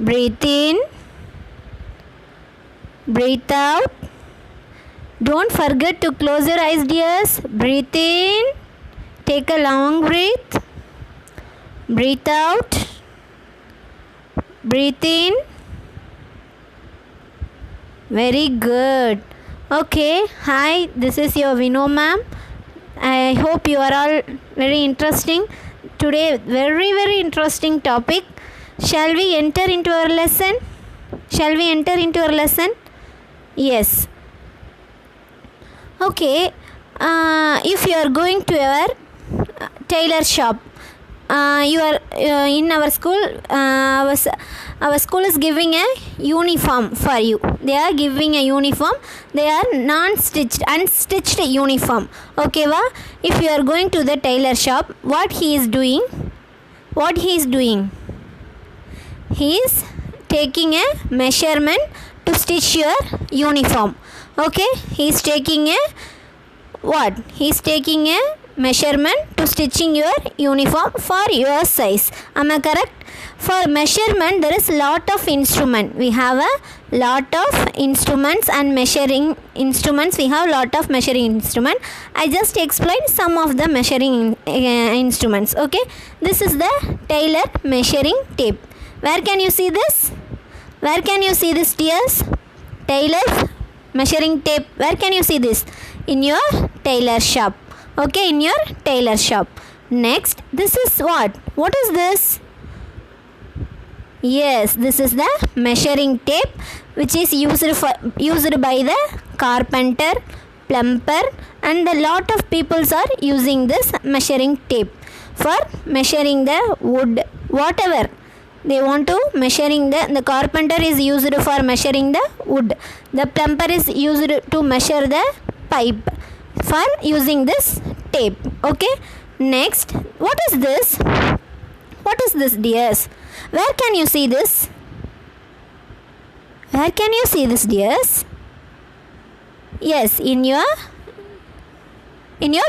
Breathe in. Breathe out. Don't forget to close your eyes, dears. Breathe in. Take a long breath. Breathe out. Breathe in. Very good. Okay. Hi, this is your Vino ma'am. I hope you are all very interesting. Today, very interesting topic. Shall we enter into our lesson? Shall we enter into our lesson? Yes. Okay. If you are going to your tailor shop, you are in our school. Our school is giving a uniform for you. They are giving a uniform. They are unstitched uniform. Okay, va? If you are going to the tailor shop, what he is doing? He is taking a measurement to stitch your uniform. Okay, he is taking a what? He is taking a measurement to stitching your uniform for your size. Am I correct? For measurement, there is lot of instrument. We have a lot of instruments and measuring instruments. We have lot of measuring instrument. I just explained some of the measuring instruments. Okay, this is the tailor measuring tape. Where can you see this? Where can you see this, dears? Tailor's measuring tape. Where can you see this? In your tailor shop. Okay, in your tailor shop. Next, this is what? What is this? Yes, this is the measuring tape which is used by the carpenter, plumber, and a lot of peoples are using this measuring tape for measuring the wood, whatever they want to measuring. The carpenter is used for measuring the wood. The plumber is used to measure the pipe for using this tape. Okay, next, what is this? What is this, dears? Where can you see this? Where can you see this, dears? Yes, in your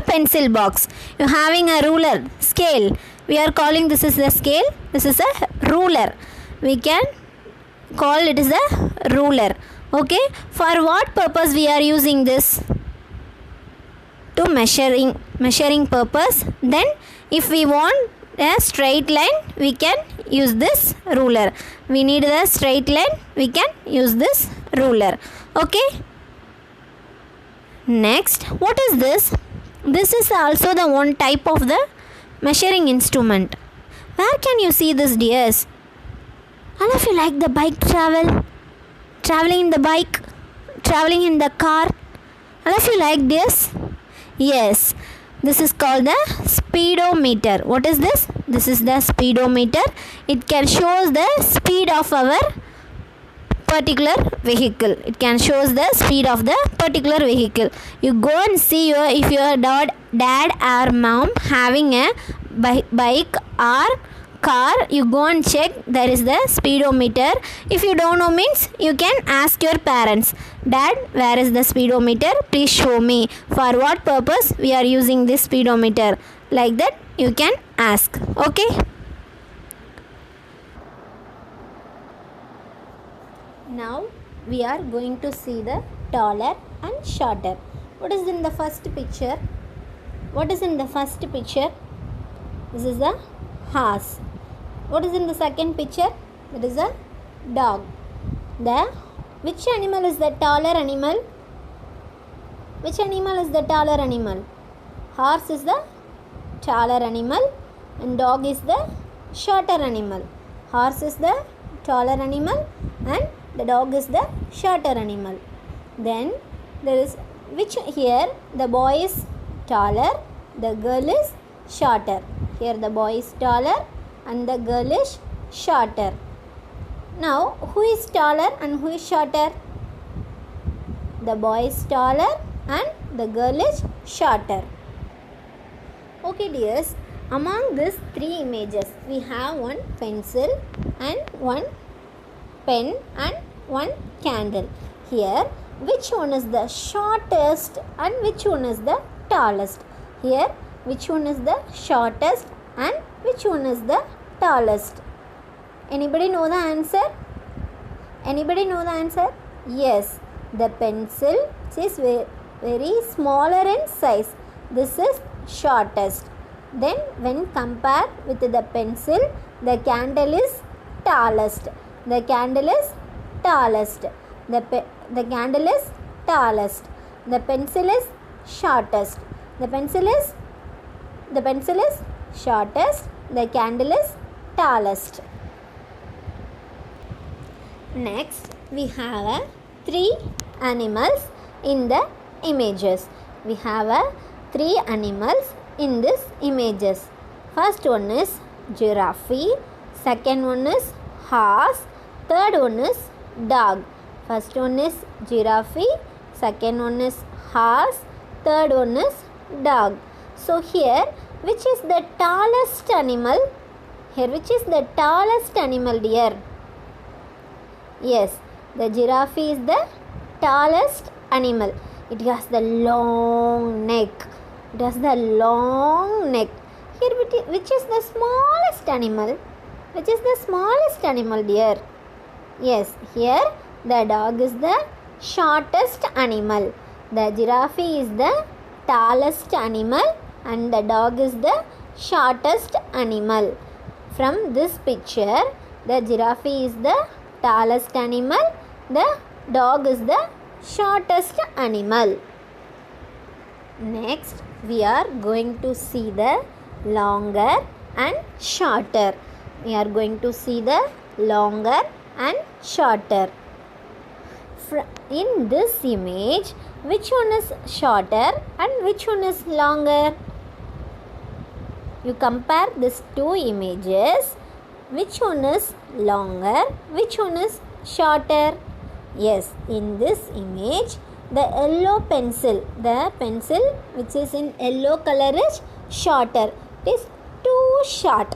pencil box. You having a ruler, scale. We are calling this is the scale. This is a ruler. We can call it as a ruler. Okay, for what purpose we are using this? To measuring purpose. Then if we want a straight line, we can use this ruler. We need a straight line, we can use this ruler. Okay, next, what is this? This is also the one type of the measuring instrument. Where can you see this, dears? All of you like the bike traveling in the bike, traveling in the car. All of you like this? Yes, this is called the speedometer. What is this? This is the speedometer. It can show the speed of our particular vehicle. It can show the speed of the particular vehicle. You go and see if your dad or mom having a bike or car, you go and check, there is the speedometer. If you don't know means, you can ask your parents, Dad, where is the speedometer? Please show me. For what purpose we are using this speedometer? Like that you can ask. Okay. Now we are going to see the taller and shorter. What is in the first picture? What is in the first picture? This is a horse. What is in the second picture? That is a dog. Which animal is the taller animal? Which animal is the taller animal? Horse is the taller animal and dog is the shorter animal. Horse is the taller animal and the dog is the shorter animal. Then there is which here the boy is taller, the girl is shorter. Here the boy is taller and the girl is shorter. Now who is taller and who is shorter? The boy is taller and the girl is shorter. Okay, dears, among these three images we have one pencil and one pen and one candle. Here which one is the shortest and which one is the tallest? Here which one is the shortest and which one is the tallest? Anybody know the answer? Anybody know the answer? Yes, the pencil is very smaller in size. This is shortest. Then when compared with the pencil, the candle is tallest. The candle is tallest. The candle is tallest. The pencil is shortest. The pencil is shortest. The candle is tallest. Next, we have three animals in the images. We have three animals in these images. First one is giraffe. Second one is horse. Third one is dog. First one is giraffe. Second one is horse. Third one is dog. So here, which is the tallest animal? Here, which is the tallest animal, dear? Yes, the giraffe is the tallest animal. It has the long neck. It has the long neck. Here, which is the smallest animal? Which is the smallest animal, dear? Yes, here the dog is the shortest animal. The giraffe is the tallest animal and the dog is the shortest animal. From this picture, the giraffe is the tallest animal, the dog is the shortest animal. Next, we are going to see the longer and shorter. We are going to see the longer and shorter. In this image, which one is shorter and which one is longer? You compare these two images. Which one is longer? Which one is shorter? Yes, in this image, the yellow pencil, the pencil which is in yellow color is shorter. It is too short.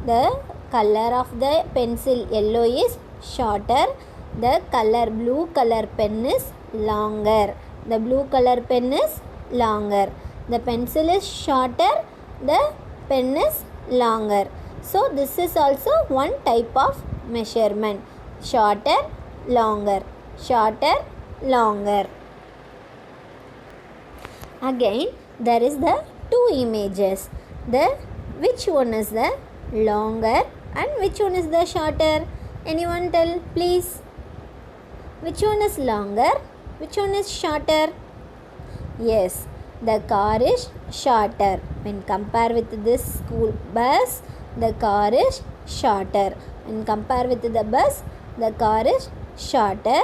The color of the pencil yellow is shorter. The color blue color pen is longer. The blue color pen is longer. The pencil is shorter. The pen is longer. So this is also one type of measurement. Shorter, longer. Shorter, longer. Again, there is the two images. Which one is the longer and which one is the shorter? Anyone tell, please? Which one is longer? Which one is shorter? Yes, the car is shorter. When compared with this school bus, the car is shorter. When compared with the bus, the car is shorter.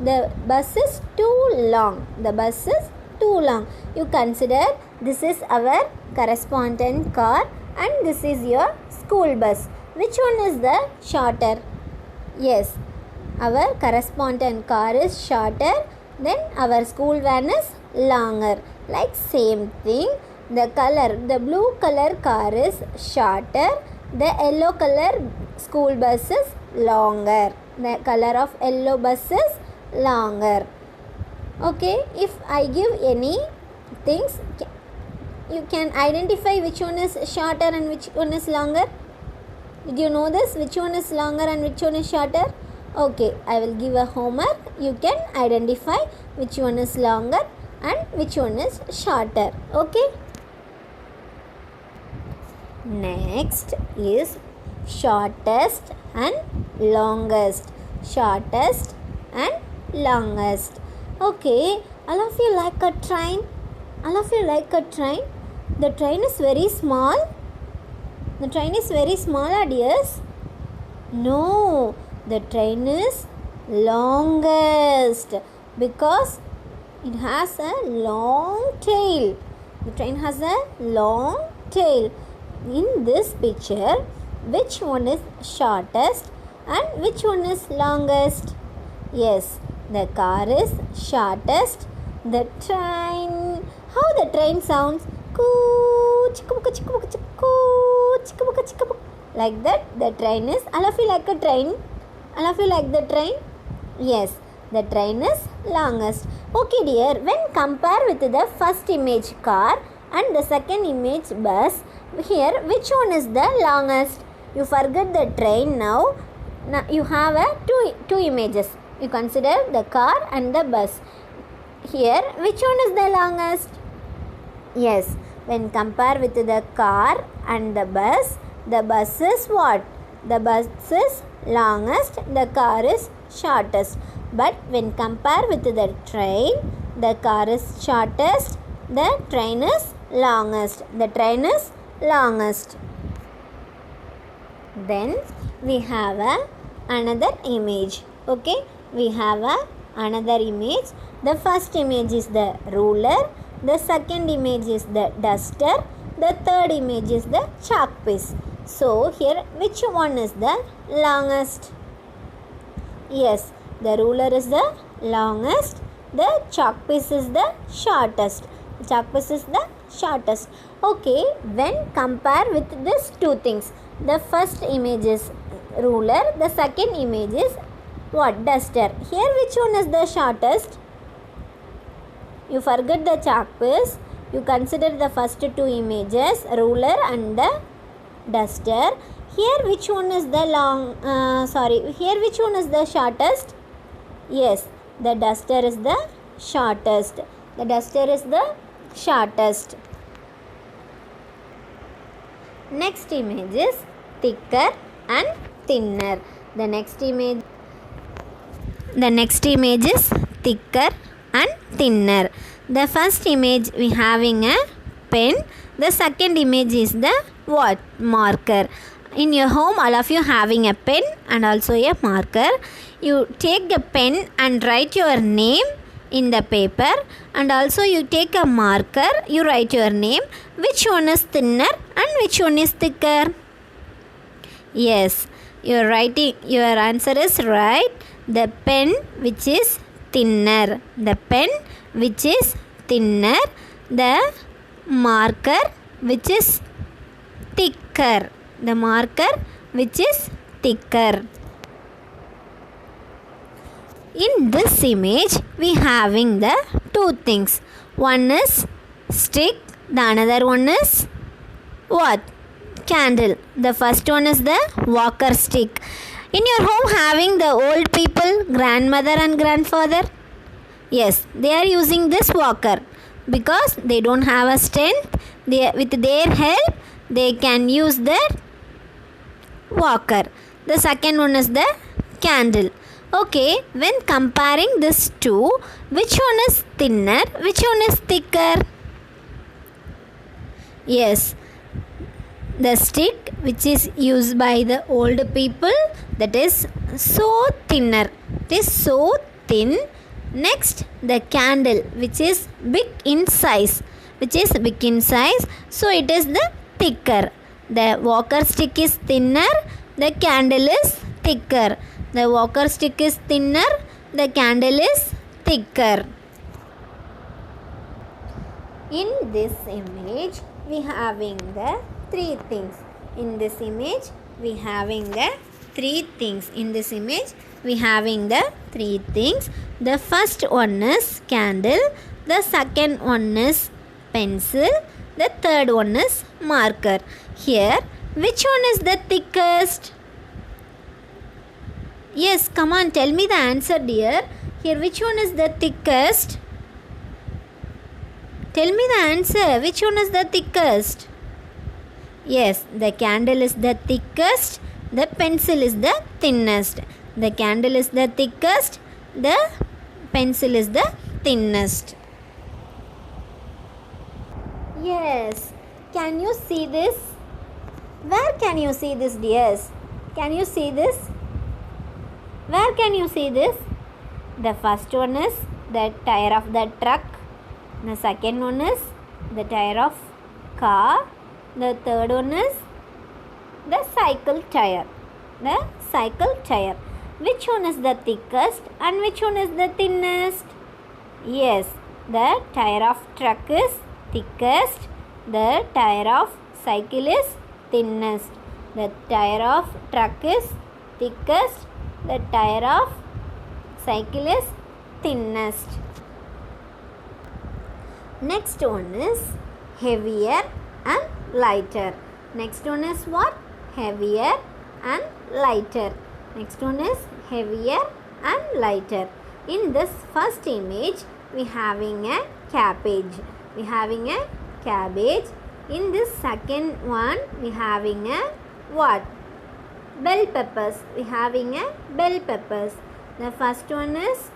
The bus is too long. The bus is too long. You consider this is our correspondent car and this is your school bus. Which one is the shorter? Yes, our correspondent car is shorter, then our school van is longer. Like same thing, the color, the blue color car is shorter, the yellow color school bus is longer. The color of yellow bus is longer. Okay, if I give any things, you can identify which one is shorter and which one is longer. Did you know this? Which one is longer and which one is shorter? Okay, I will give a homework. You can identify which one is longer and which one is shorter. Okay. Next is shortest and longest. Shortest and longest. Okay, all of you like a train? All of you like a train? The train is very small. The train is very small, dears. No, the train is longest because it has a long tail. The train has a long tail. In this picture, which one is shortest and which one is longest? Yes, the car is shortest. The train, how the train sounds? Like that, the train is. All of you like a train? All of you like the train? Yes, the train is longest. Okay, dear, when compare with the first image car and the second image bus, here which one is the longest? You forget the train now. Now you have two images. You consider the car and the bus. Here, which one is the longest? Yes, when compared with the car and the bus is what? The bus is longest, the car is shortest. But when compared with the train, the car is shortest, the train is longest. The train is longest. Then we have another image. Okay, we have another image. The first image is the ruler, the second image is the duster, the third image is the chalk piece. So here, which one is the longest? Yes, the ruler is the longest, the chalk piece is the shortest. The chalk piece is the shortest. Okay, when compare with these two things, the first image is ruler, the second image is what? Duster. Here, which one is the shortest? You forget the chalk piece. You consider the first two images, ruler and the duster. Here, which one is the here, which one is the shortest? Yes, the duster is the shortest. The duster is the shortest. Next image is thicker and thinner. The next image is thicker and thinner. The first image we having a pen. The second image is the what? Marker. In your home, all of you having a pen and also a marker. You take a pen and write your name in the paper, and also you take a marker, you write your name. Which one is thinner and which one is thicker? Yes, your answer is right. The pen which is thinner. The pen which is thinner. The marker which is thicker. The marker which is thicker. In this image, we having the two things. One is stick. The another one is what? Candle. The first one is the walker stick. In your home having the old people, grandmother and grandfather? Yes, they are using this walker because they don't have a strength. With their help, they can use the walker. The second one is the candle. Okay, when comparing these two, which one is thinner, which one is thicker? Yes, the stick which is used by the old people, that is so thinner. It is so thin. Next, the candle which is big in size. So it is the thicker. The walker stick is thinner. The candle is thicker. The walker stick is thinner. The candle is thicker. In this image, we having the three things. In this image, we having the three things. The first one is candle. The second one is pencil. The third one is marker. Here, which one is the thickest? Yes, come on, tell me the answer, dear. Here, which one is the thickest? Tell me the answer. Which one is the thickest? Yes, the candle is the thickest. The pencil is the thinnest. The candle is the thickest. The pencil is the thinnest. Yes. Can you see this? Where can you see this, dears? Can you see this? Where can you see this? The first one is the tire of the truck. The second one is the tire of car. The third one is the cycle tire. Which one is the thickest and which one is the thinnest? Yes, the tire of truck is thickest. The tire of cycle is thinnest. The tire of truck is thickest. The tire of cycle is thinnest. Next one is heavier and lighter. Next one is what? Heavier and lighter. Next one is heavier and lighter. In this first image, we having a cabbage. We having a cabbage. In this second one, we having a what? Bell peppers. We having a bell peppers. The first one is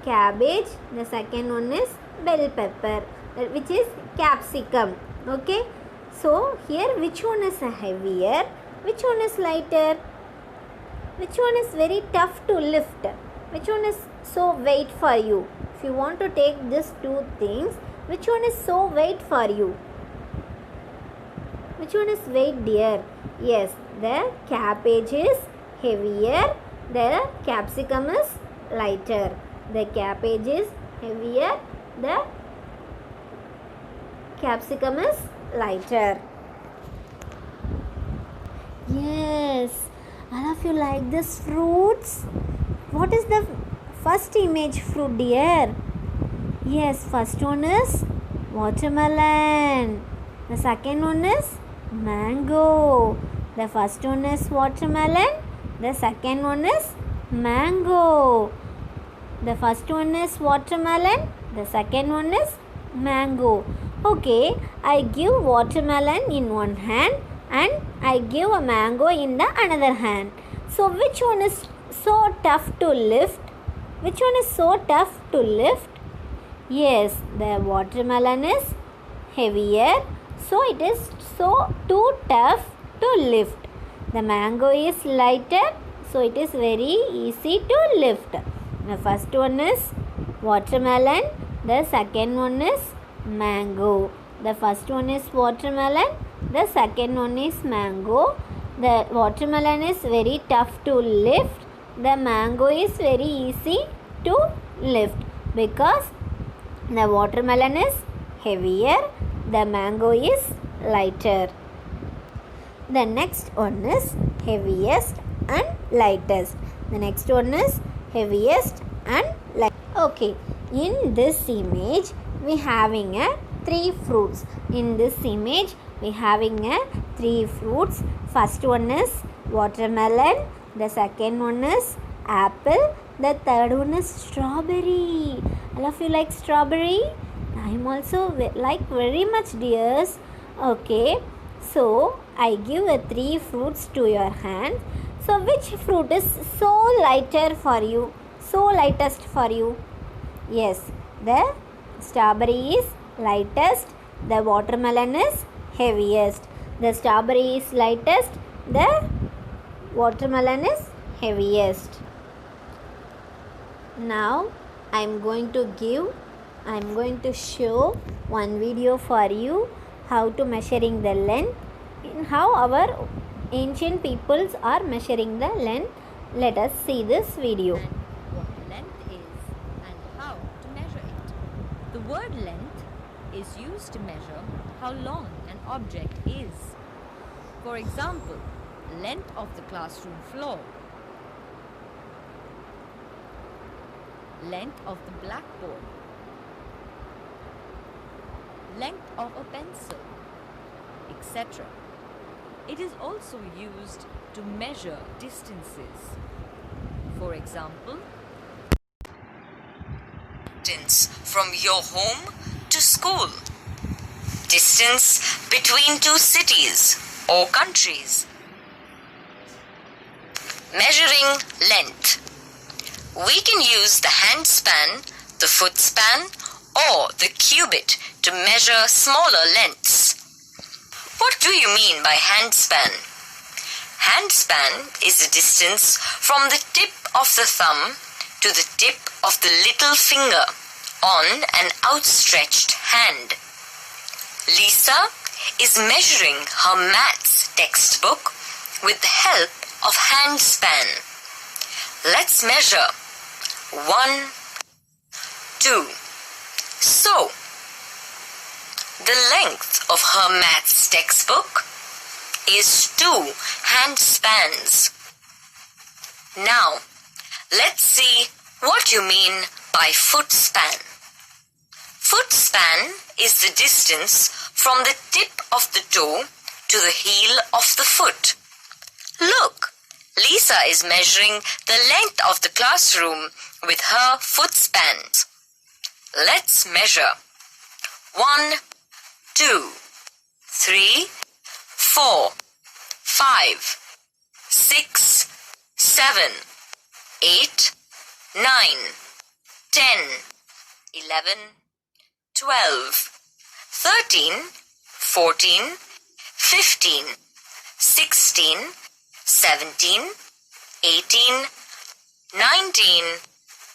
cabbage. The second one is bell pepper, which is capsicum. Okay. So here which one is heavier? Which one is lighter? Which one is very tough to lift? Which one is so weight for you? If you want to take these two things, which one is so weight for you? Which one is weight, dear? Yes, the cabbage is heavier. The capsicum is lighter. The cabbage is heavier. The capsicum is lighter. Yes. All of you like this fruits? What is the first image fruit, dear? Yes, first one is watermelon. The second one is mango. The first one is watermelon. The second one is mango. The first one is watermelon. The second one is mango. Okay, I give watermelon in one hand and I give a mango in the another hand. So which one is so tough to lift? Which one is so tough to lift? Yes, the watermelon is heavier, so it is so too tough to lift. The mango is lighter, so it is very easy to lift. The first one is watermelon, the second one is mango. The first one is watermelon, the second one is mango. The watermelon is very tough to lift. The mango is very easy to lift because the watermelon is heavier, the mango is lighter. The next one is heaviest and lightest. The next one is heaviest and lightest. Okay, in this image we having a three fruits. In this image we having a three fruits. First one is watermelon, the second one is apple, the third one is strawberry. All of you like strawberry? I am also like very much, dears. Okay, so I give a three fruits to your hand. So which fruit is so lighter for you? So lightest for you? Yes, the strawberry is lightest. The watermelon is heaviest. The strawberry is lightest. The watermelon is heaviest. Now I am going to show one video for you how to measuring the length and how our ancient peoples are measuring the length. Let us see this video. And what length is and how to measure it. The word length is used to measure how long an object is. For example, length of the classroom floor, length of the blackboard, length of a pencil, etc. It is also used to measure distances. For example, distance from your home to school, distance between two cities or countries. Measuring length. We can use the hand span, the foot span, or the cubit to measure smaller lengths. What do you mean by hand span? Hand span is the distance from the tip of the thumb to the tip of the little finger on an outstretched hand. Lisa is measuring her maths textbook with the help of hand span. Let's measure. 1, 2. So, the length of her maths textbook is 2 hand spans. Now, let's see what you mean by foot span. Foot span is the distance from the tip of the toe to the heel of the foot. Look, Lisa is measuring the length of the classroom with her foot spans. Let's measure. 1, 2, 3, 4, 5, 6, 7, 8, 9, 10, 11, 12, 13, 14, 15, 16, 17, 18, 19,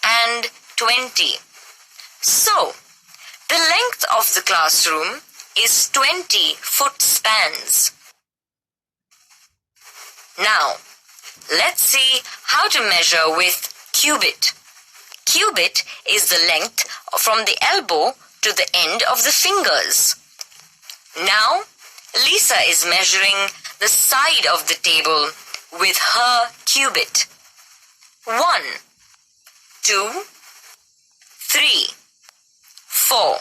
and 20. So, the length of the classroom is 20 foot spans. Now, let's see how to measure with cubit. Cubit is the length from the elbow to the end of the fingers. Now, Lisa is measuring the side of the table with her cubit. 1, 2, 3, 4.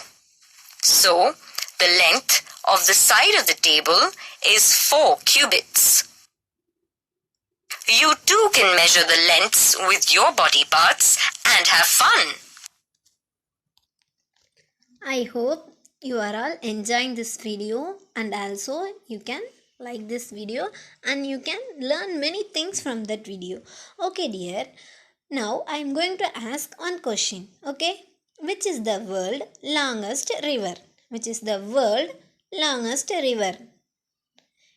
So, the length of the side of the table is 4 cubits. You too can measure the lengths with your body parts and have fun. I hope you are all enjoying this video, and also you can like this video and you can learn many things from that video. Okay dear, now I am going to ask one question. Okay, which is the world longest river? Which is the world longest river?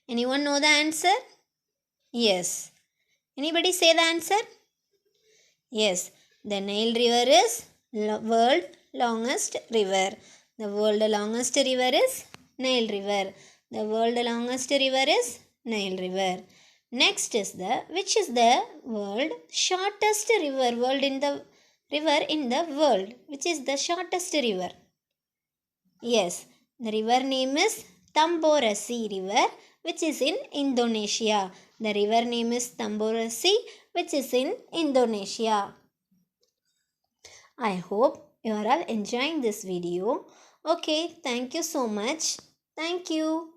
Anyone know the answer? Yes. Anybody say the answer? Yes, the Nile river is world longest river. The world longest river is Nile river. The world longest river is Nile river. Next is which is the world shortest river? River in the world. Which is the shortest river? Yes, the river name is Tamborasi river, which is in Indonesia. The river name is Tamborasi, which is in Indonesia. I hope you are all enjoying this video. Okay, thank you so much. Thank you.